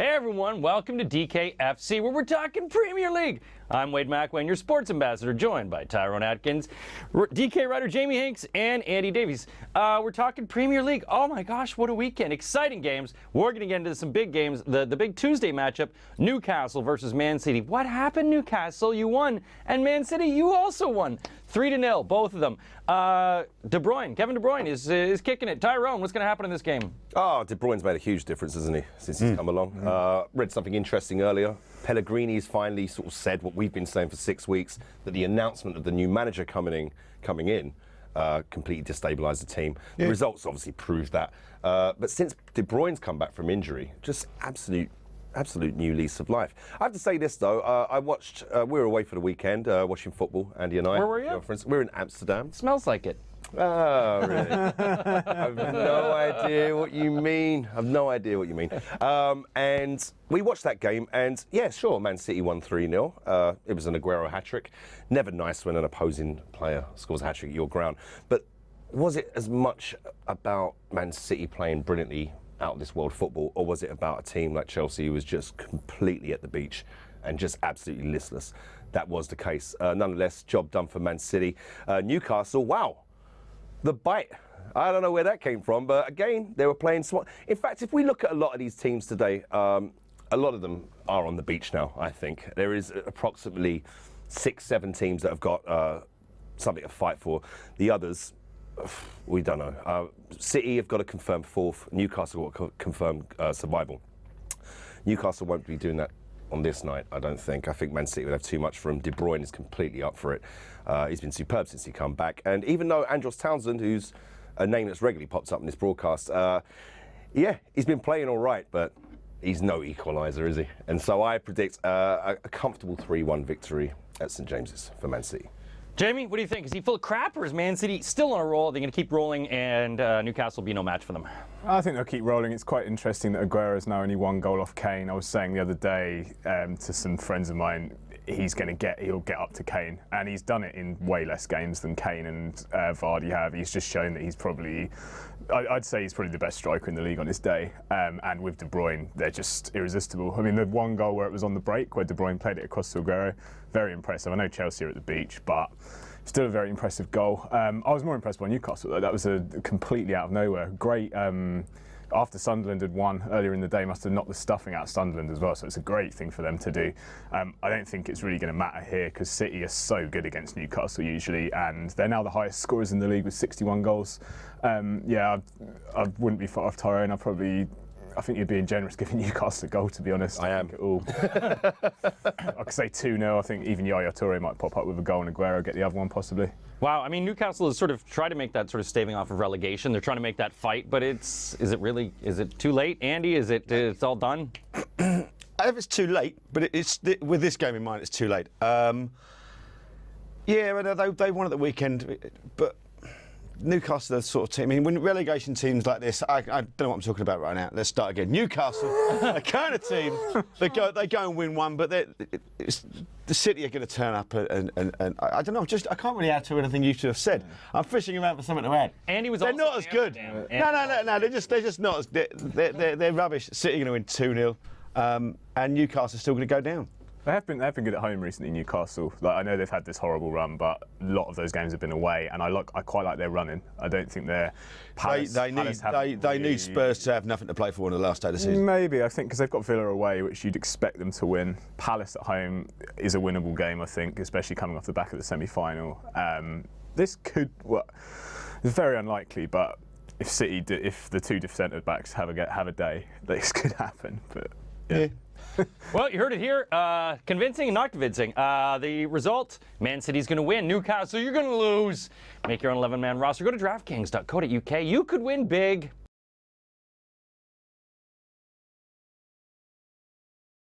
Hey everyone, welcome to DKFC, where we're talking Premier League. I'm Wade McElwain, your sports ambassador, joined by Tyrone Atkins, DK writer Jamie Hinks, and Andy Davies. We're talking Premier League. Oh my gosh, what a weekend. Exciting games. We're going to get into some big games. The big Tuesday matchup, Newcastle versus Man City. What happened, Newcastle? You won. And Man City, you also won. 3-0, both of them. Kevin De Bruyne is kicking it. Tyrone, what's going to happen in this game? Oh, De Bruyne's made a huge difference, hasn't he, since he's come along. Read something interesting earlier. Pellegrini's finally sort of said what we've been saying for 6 weeks, that the announcement of the new manager coming in completely destabilised the team. The results obviously proved that. But since De Bruyne's come back from injury, just absolute new lease of life. I have to say this though, I watched, we were away for the weekend watching football, Andy and I. Where were you? We're in Amsterdam. It smells like it. Oh, really? I've no idea what you mean. And we watched that game, and yeah, sure, Man City won 3-0. It was an Aguero hat-trick. Never nice when an opposing player scores a hat-trick at your ground. But was it as much about Man City playing brilliantly out of this world football, or was it about a team like Chelsea who was just completely at the beach and just absolutely listless? That was the case. Nonetheless, job done for Man City. Newcastle, wow. The bite. I don't know where that came from, but again, they were playing smart. In fact, if we look at a lot of these teams today, a lot of them are on the beach now, I think. There is approximately 6-7 teams that have got something to fight for. The others, we don't know. City have got to confirm fourth. Newcastle got to confirm survival. Newcastle won't be doing that on this night, I don't think. I think Man City would have too much for him. De Bruyne is completely up for it. He's been superb since he come back. And even though Andros Townsend, who's a name that's regularly pops up in this broadcast, yeah, he's been playing all right, but he's no equaliser, is he? And so I predict a comfortable 3-1 victory at St James's for Man City. Jamie, what do you think? Is he full of crap, or is Man City still on a roll? They're going to keep rolling, and Newcastle will be no match for them? I think they'll keep rolling. It's quite interesting that Aguero's now only 1 goal off Kane. I was saying the other day to some friends of mine, he'll get up to Kane, and he's done it in way less games than Kane and Vardy have. He's just shown that he's probably, I'd say he's probably the best striker in the league on his day. And with De Bruyne, they're just irresistible. I mean, the 1 goal where it was on the break, where De Bruyne played it across to Aguero, very impressive. I know Chelsea are at the beach, but still a very impressive goal. I was more impressed by Newcastle though. That was a completely out of nowhere. Great. After Sunderland had won earlier in the day, must have knocked the stuffing out of Sunderland as well, so it's a great thing for them to do. I don't think it's really going to matter here because City are so good against Newcastle usually, and they're now the highest scorers in the league with 61 goals. Yeah, I wouldn't be far off Tyrone. I think you're being generous giving Newcastle a goal, to be honest. I am. I could say 2-0. I think even Yaya Toure might pop up with a goal and Aguero get the other one possibly. Wow, I mean, Newcastle has sort of tried to make that sort of staving off of relegation. They're trying to make that fight, but is it too late? Andy, it's all done? I hope it's too late, but with this game in mind, it's too late. Yeah, they won at the weekend, but Newcastle are the sort of team. I mean, when relegation teams like this, I don't know what I'm talking about right now. Let's start again. Newcastle, the kind of team they go and win one, but the City are going to turn up and I don't know. I can't really add to anything you two have said. I'm fishing around for something to add. Andy was. They're not as good. No. They're just not as. They're rubbish. City are going to win 2-0, and Newcastle's still going to go down. They have been good at home recently, Newcastle. Like, I know they've had this horrible run, but a lot of those games have been away, and I quite like their running. I don't think they're They need Spurs to have nothing to play for in the last day of the season. Maybe, I think, because they've got Villa away, which you'd expect them to win. Palace at home is a winnable game, I think, especially coming off the back of the semi-final. This could, it's very unlikely, but if the two centre backs have a day, this could happen. But yeah. Well, you heard it here. Convincing and not convincing. The result, Man City's going to win. Newcastle, you're going to lose. Make your own 11-man roster. Go to DraftKings.co.uk. You could win big.